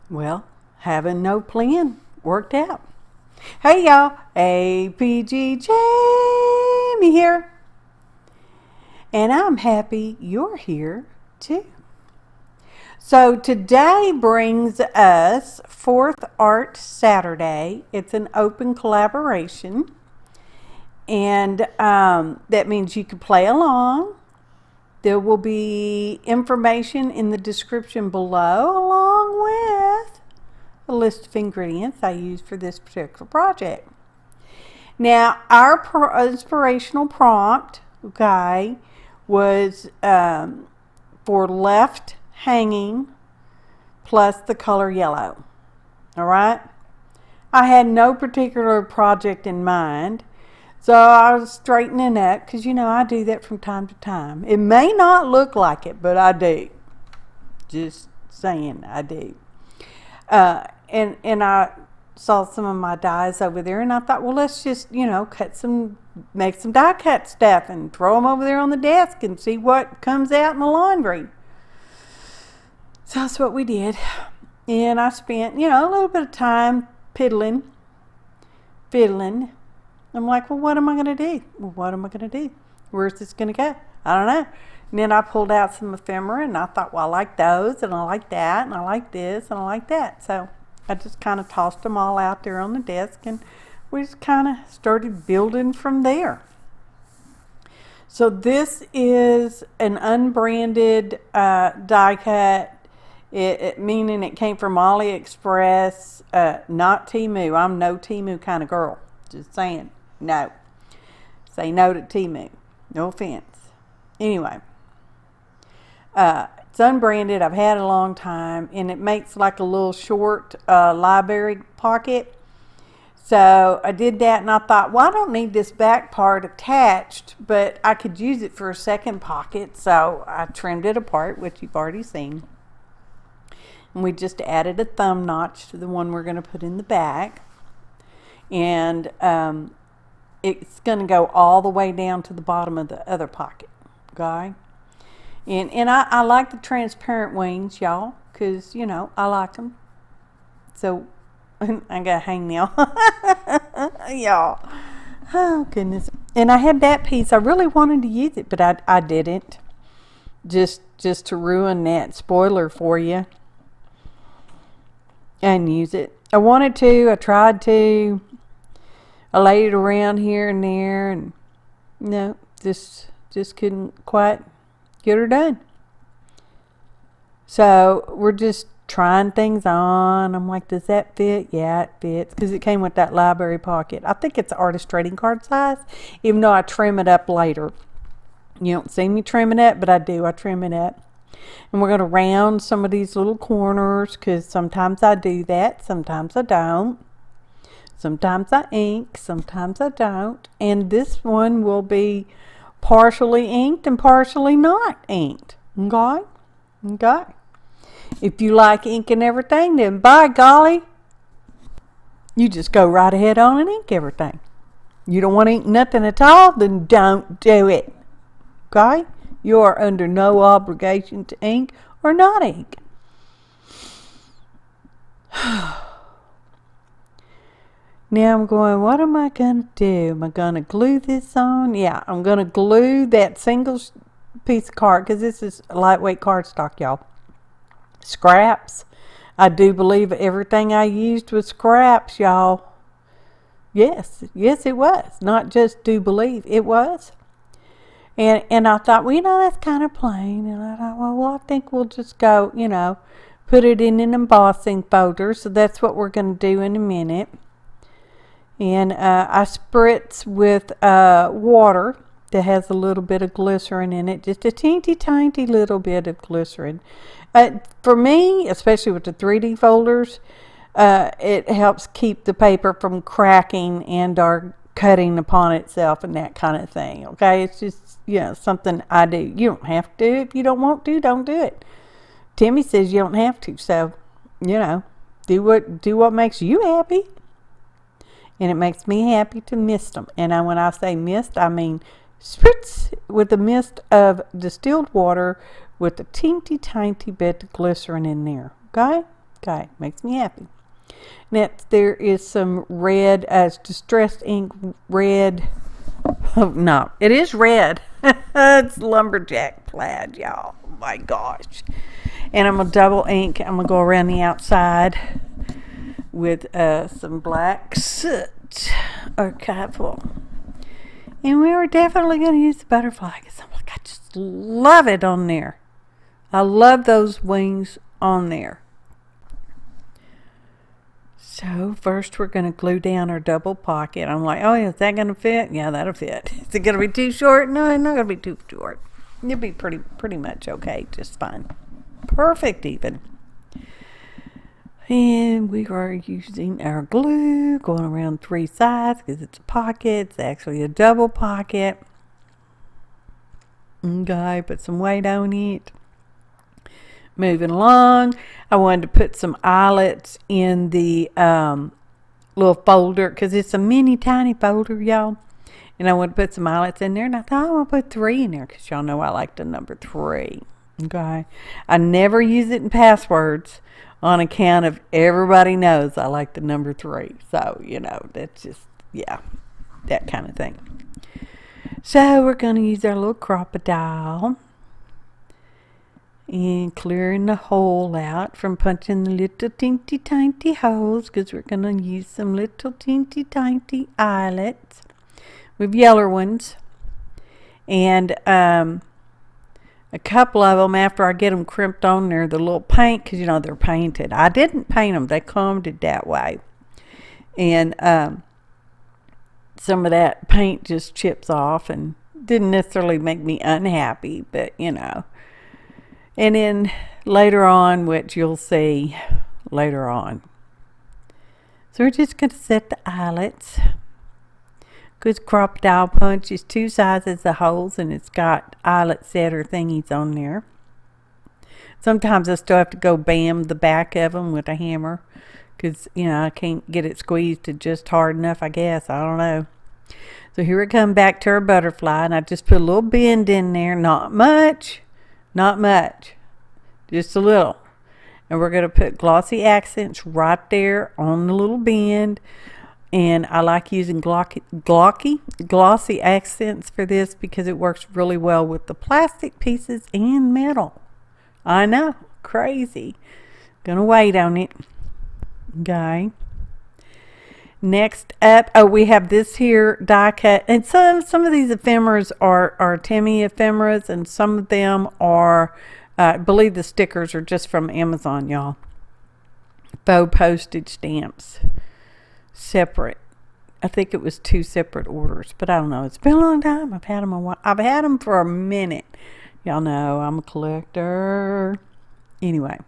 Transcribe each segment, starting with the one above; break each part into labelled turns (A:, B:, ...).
A: Well, having no plan worked out. Hey y'all, APG Jamie here. And I'm happy you're here too. So today brings us Fourth Art Saturday. It's an open collaboration. And that means you can play along. There will be information in the description below, along with a list of ingredients I use for this particular project. Now, our inspirational prompt, okay, was for left hanging plus the color yellow. All right. I had no particular project in mind. So I was straightening up because, I do that from time to time. It may not look like it, but I do. Just saying, I do. And I saw some of my dies over there, and I thought, well, let's just, make some die cut stuff and throw them over there on the desk and see what comes out in the laundry. So that's what we did. And I spent, a little bit of time fiddling. I'm like, well, what am I going to do? Where's this going to go? I don't know. And then I pulled out some ephemera, and I thought, well, I like those, and I like that, and I like this, and I like that. So I just kind of tossed them all out there on the desk, and we just kind of started building from there. So this is an unbranded die cut, meaning it came from AliExpress, not Temu. I'm no Temu kind of girl. Just saying. No. Say no to Temu. No offense. Anyway. It's unbranded. I've had it a long time. And it makes like a little short library pocket. So I did that and I thought, well, I don't need this back part attached. But I could use it for a second pocket. So I trimmed it apart, which you've already seen. And we just added a thumb notch to the one we're going to put in the back. And it's going to go all the way down to the bottom of the other pocket, okay? And I like the transparent wings, y'all, because, I like them. So I got to hang now. Y'all. Oh, goodness. And I had that piece. I really wanted to use it, but I didn't. Just to ruin that spoiler for you. And use it. I wanted to. I tried to. I laid it around here and there, and no, just couldn't quite get her done. So we're just trying things on. I'm like, does that fit? Yeah, it fits, because it came with that library pocket. I think it's artist trading card size, even though I trim it up later. You don't see me trim it up, but I do. I trim it up. And we're going to round some of these little corners, because sometimes I do that, sometimes I don't. Sometimes I ink, sometimes I don't. And this one will be partially inked and partially not inked. Okay? Okay. If you like ink and everything, then by golly, you just go right ahead on and ink everything. You don't want to ink nothing at all, then don't do it. Okay? You are under no obligation to ink or not ink. Now I'm going, what am I going to do? Am I going to glue this on? Yeah, I'm going to glue that single piece of card, because this is lightweight cardstock, y'all. Scraps. I do believe everything I used was scraps, y'all. Yes, it was. Not just do believe, it was. And I thought, well, that's kind of plain. And I thought, well, I think we'll just go, put it in an embossing folder. So that's what we're going to do in a minute. And I spritz with water that has a little bit of glycerin in it. Just a teeny tiny little bit of glycerin. For me, especially with the 3D folders, it helps keep the paper from cracking and or cutting upon itself and that kind of thing. Okay, it's just something I do. You don't have to. If you don't want to, don't do it. Timmy says you don't have to, so do what makes you happy. And it makes me happy to mist them. And when I say mist, I mean spritz with a mist of distilled water with a teeny tiny bit of glycerin in there. Okay? Okay, makes me happy. Next, there is some red, distressed ink red. Oh, no, it is red. It's lumberjack plaid, y'all. Oh my gosh. And I'm going to double ink. I'm going to go around the outside with some black soot archival. And we were definitely going to use the butterfly because I'm like, I just love it on there. I love those wings on there. So first we're going to glue down our double pocket. I'm like, oh, is that going to fit? Yeah, that'll fit. Is it going to be too short? No, it's not going to be too short. It'll be pretty much okay, just fine. Perfect even. And we are using our glue, going around 3 sides because it's a pocket. It's actually a double pocket. Okay, put some weight on it. Moving along, I wanted to put some eyelets in the little folder because it's a mini tiny folder, y'all. And I wanted to put some eyelets in there, and I thought I'm going to put 3 in there because y'all know I like the number 3. Okay, I never use it in passwords on account of everybody knows I like the number 3. So, you know, that's just, yeah, that kind of thing. So we're going to use our little crocodile and clearing the hole out from punching the little teensy tiny holes because we're going to use some little teensy tiny eyelets with yeller ones. And a couple of them, after I get them crimped on there, the little paint, because you know they're painted. I didn't paint them, they combed it that way. And some of that paint just chips off and didn't necessarily make me unhappy, but you know. And then later on, which you'll see later on. So we're just going to set the eyelets. Because crocodile punch is 2 sizes of holes and it's got eyelet setter thingies on there. Sometimes I still have to go bam the back of them with a hammer. Because, you know, I can't get it squeezed to just hard enough, I guess. I don't know. So here we come back to our butterfly. And I just put a little bend in there. Not much. Not much, just a little. And we're going to put glossy accents right there on the little bend. And I like using glossy accents for this because it works really well with the plastic pieces and metal. I know, crazy. Gonna wait on it. Okay. Next up, we have this here die cut, and some of these ephemeras are Timmy ephemeras, and some of them are, I believe the stickers are just from Amazon, y'all. Faux postage stamps, separate. I think it was 2 separate orders, but I don't know. It's been a long time. I've had them a while. I've had them for a minute. Y'all know I'm a collector. Anyway.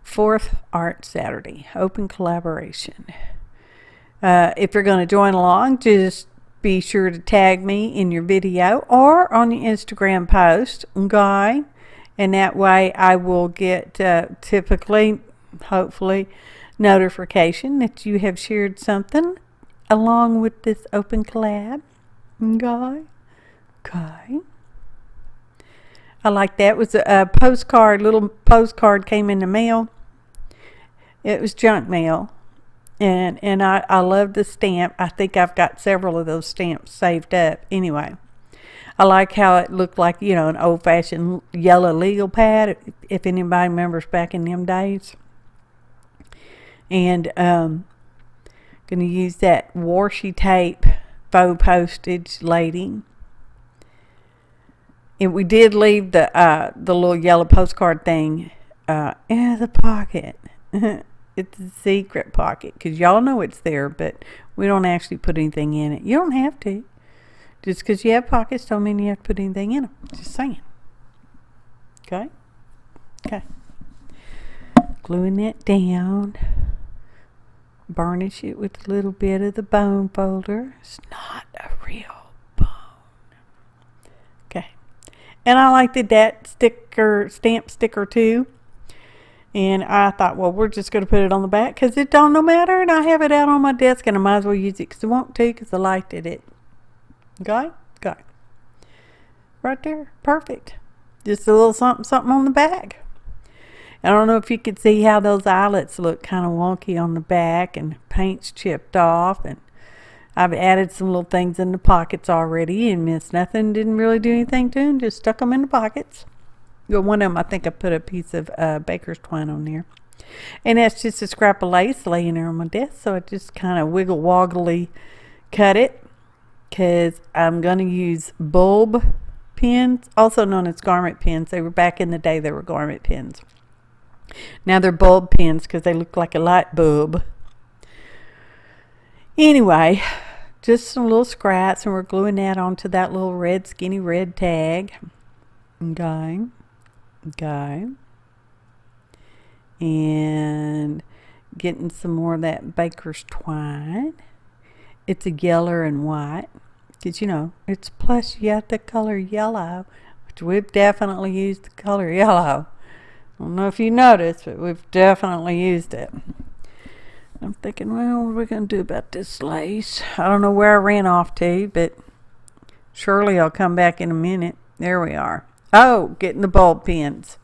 A: 4th Art Saturday, open collaboration. If you're going to join along, just be sure to tag me in your video or on your Instagram post, okay? And that way I will get typically, hopefully, notification that you have shared something along with this open collab, okay? Okay. I like that. It was a postcard, little postcard came in the mail. It was junk mail. And I love the stamp. I think I've got several of those stamps saved up. Anyway, I like how it looked like, you know, an old-fashioned yellow legal pad, if anybody remembers back in them days. And going to use that washi tape faux postage lady. And we did leave the little yellow postcard thing in the pocket. It's a secret pocket because y'all know it's there, but we don't actually put anything in it. You don't have to. Just because you have pockets don't mean you have to put anything in them. Just saying. Okay? Okay. Gluing it down. Burnish it with a little bit of the bone folder. It's not a real bone. Okay. And I liked that stamp sticker too. And I thought, well, we're just going to put it on the back because it don't no matter. And I have it out on my desk and I might as well use it because I want to because I liked it. Okay? Okay. Right there. Perfect. Just a little something on the back. I don't know if you could see how those eyelets look kind of wonky on the back and paint's chipped off, and I've added some little things in the pockets already and missed nothing. Didn't really do anything to them, just stuck them in the pockets. But one of them, I think I put a piece of baker's twine on there. And that's just a scrap of lace laying there on my desk, so I just kind of wiggle woggly cut it, because I'm going to use bulb pins, also known as garment pins. They were back in the day, they were garment pins. Now they're bulb pins because they look like a light bulb. Anyway, just some little scraps, and we're gluing that onto that little red, skinny red tag. Okay. And getting some more of that baker's twine. It's a yeller and white, because you know it's plus you have the color yellow, which we've definitely used the color yellow. I don't know if you noticed, but we've definitely used it. I'm thinking, well, what are we going to do about this lace? I don't know where I ran off to, but surely I'll come back in a minute. There we are. Oh, getting the bulb pins.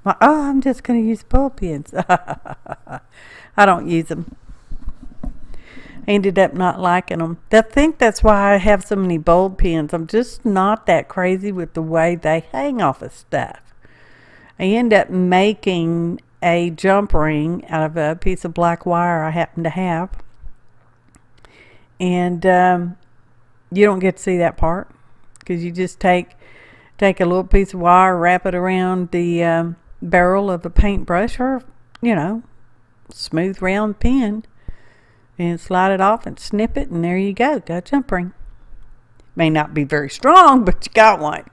A: I'm just going to use bulb pins. I don't use them. I ended up not liking them. I think that's why I have so many bulb pins. I'm just not that crazy with the way they hang off of stuff. I end up making a jump ring out of a piece of black wire I happen to have. And you don't get to see that part, because you just take a little piece of wire, wrap it around the barrel of a paintbrush, or, you know, smooth round pin, and slide it off and snip it, and there you go. Got a jump ring. May not be very strong, but you got one.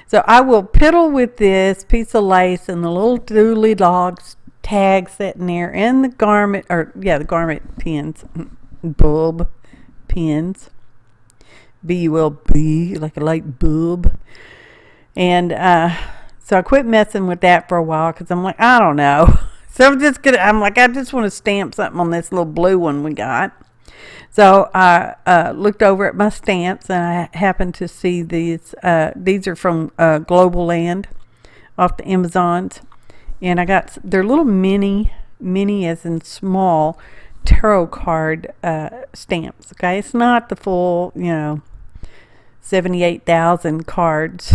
A: So I will piddle with this piece of lace and the little dooley logs tag sitting there, and the garment, the garment pins, bulb pins, B-U-L-B, like a light bulb. And so I quit messing with that for a while, because I'm like, I don't know. So I just want to stamp something on this little blue one we got. So I looked over at my stamps, and I happened to see these. These are from Globleland, off the Amazons. And they're little mini as in small, tarot card stamps. Okay, it's not the full, 78,000 cards.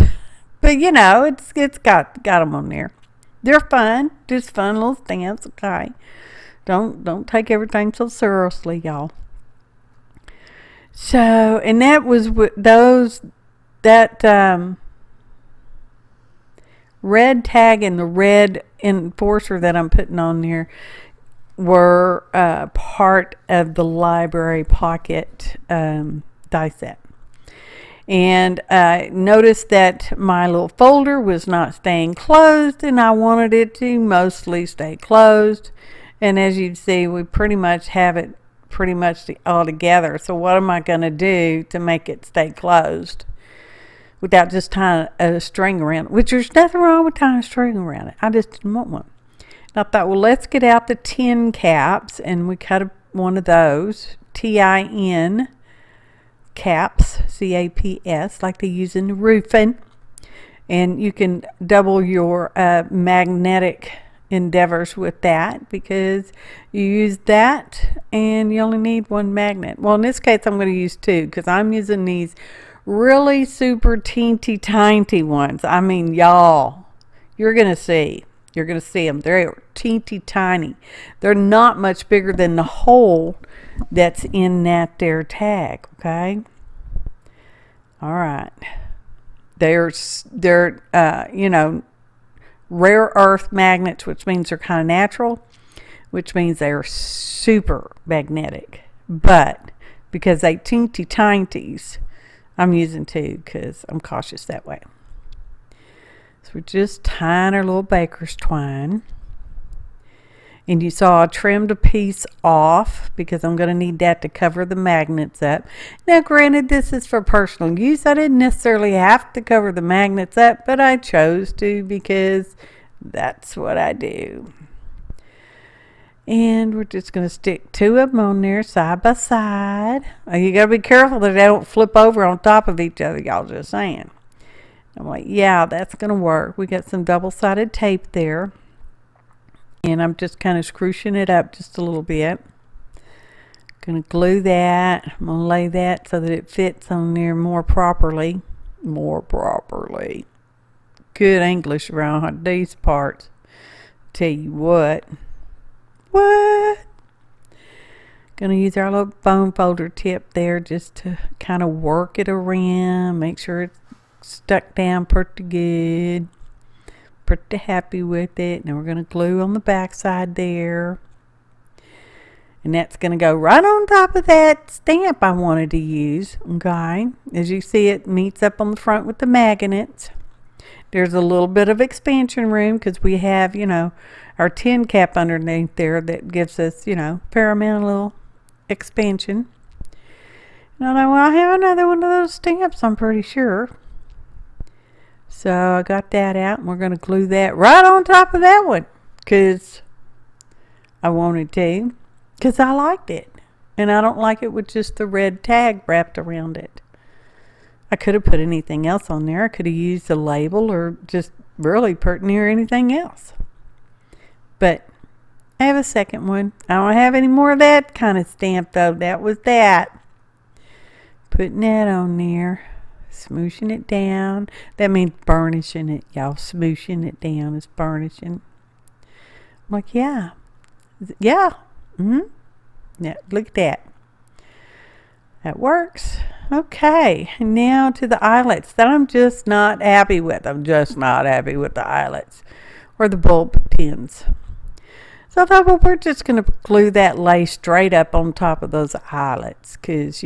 A: But, it's got them on there. They're fun. Just fun little stamps, okay? Don't take everything so seriously, y'all. So, and that was that red tag and the red enforcer that I'm putting on there were part of the library pocket die set. And I noticed that my little folder was not staying closed, and I wanted it to mostly stay closed. And as you see, we pretty much have it all together. So what am I going to do to make it stay closed without just tying a string around it? Which there's nothing wrong with tying a string around it. I just didn't want one. And I thought, well, let's get out the tin caps, and we cut one of those, TIN caps, CAPS, like they use in the roofing. And you can double your magnetic endeavors with that, because you use that and you only need one magnet. Well, in this case, I'm going to use two, because I'm using these really super teeny tiny ones. I mean, y'all, you're going to see them. They're teeny tiny. They're not much bigger than the hole that's in that there tag. Okay. All right. They're rare earth magnets, which means they're kind of natural, which means they're super magnetic. But because they teeny tinies, I'm using two, because I'm cautious that way. So we're just tying our little baker's twine. And you saw I trimmed a piece off, because I'm going to need that to cover the magnets up. Now, granted, this is for personal use. I didn't necessarily have to cover the magnets up, but I chose to, because that's what I do. And we're just going to stick two of them on there side by side. You got to be careful that they don't flip over on top of each other, y'all, just saying. I'm like, yeah, that's going to work. We got some double-sided tape there. and I'm just kind of scrunching it up just a little bit. Gonna glue that. I'm gonna lay that so that it fits on there more properly. Good English around these parts. Tell you what. Gonna use our little bone folder tip there just to kind of work it around. Make sure it's stuck down pretty good. Pretty happy with it. Now we're gonna glue on the back side there. And that's going to go right on top of that stamp I wanted to use, okay? As you see, it meets up on the front with the magnets. There's a little bit of expansion room because we have, our tin cap underneath there that gives us, fair amount of little expansion. And I know I'll have another one of those stamps, I'm pretty sure. So I got that out, and we're going to glue that right on top of that one because I wanted to. Because I liked it. And I don't like it with just the red tag wrapped around it. I could have put anything else on there. I could have used a label or just really put near anything else. But I have a second one. I don't have any more of that kind of stamp though. That was that. Putting that on there. Smooshing it down. That means burnishing it, y'all. Smooshing it down is burnishing. I'm like, yeah. Yeah. Yeah, look at that. That works. Okay, now to the eyelets that I'm just not happy with. I'm just not happy with the eyelets or the bulb pins. So I thought, well, we're just going to glue that lace straight up on top of those eyelets because,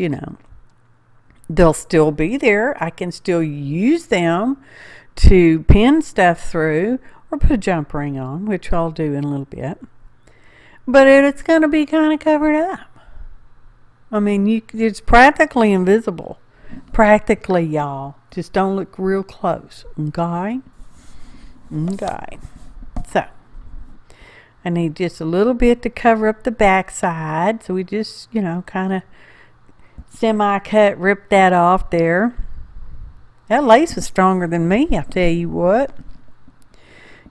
A: they'll still be there. I can still use them to pin stuff through or put a jump ring on, which I'll do in a little bit. But it's going to be kind of covered up. I mean, it's practically invisible. Practically, y'all. Just don't look real close. Okay? Okay. So, I need just a little bit to cover up the back side. So we just, kind of semi-cut, rip that off there. That lace was stronger than me, I'll tell you what.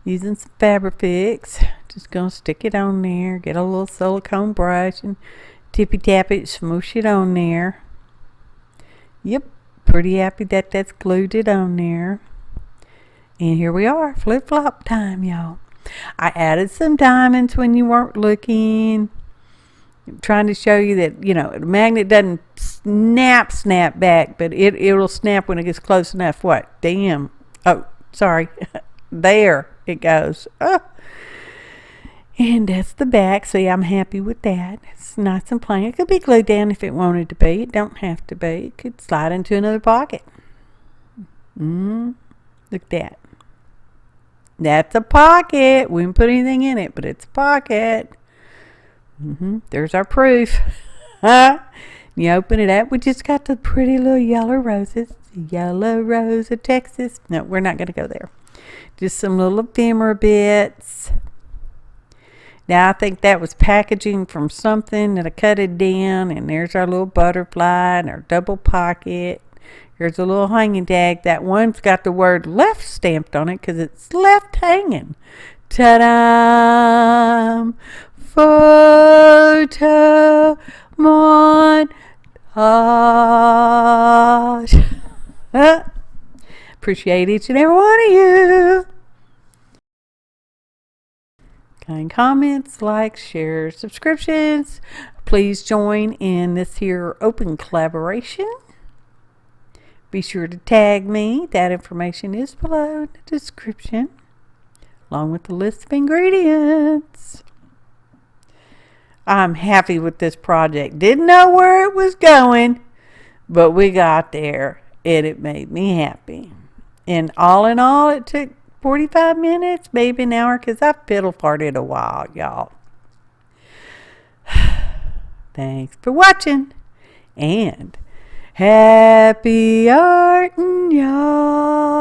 A: Using some fabrifix. Just gonna stick it on there, get a little silicone brush and tippy tap it, smoosh it on there. Yep, pretty happy that that's glued it on there. And here we are, flip flop time, y'all. I added some diamonds when you weren't looking. I'm trying to show you that, the magnet doesn't snap back, but it'll snap when it gets close enough. What? Damn. Oh, sorry. There it goes. Oh. And that's the back. See, I'm happy with that. It's nice and plain. It could be glued down if it wanted to be. It don't have to be. It could slide into another pocket. Look at that. That's a pocket. We didn't put anything in it, but it's a pocket. There's our proof. You open it up. We just got the pretty little yellow roses. Yellow rose of Texas. No, we're not going to go there. Just some little ephemera bits. Now, I think that was packaging from something that I cut it down. And there's our little butterfly and our double pocket. Here's a little hanging tag. That one's got the word left stamped on it because it's left hanging. Ta-da! Photo montage. Appreciate each and every one of you. Kind comments, likes, shares, subscriptions. Please join in this here open collaboration. Be sure to tag me. That information is below in the description, along with the list of ingredients. I'm happy with this project. Didn't know where it was going, but we got there, and it made me happy. And all in all, it took 45 minutes, maybe an hour, because I fiddle farted a while, y'all. Thanks for watching, and happy arting, y'all.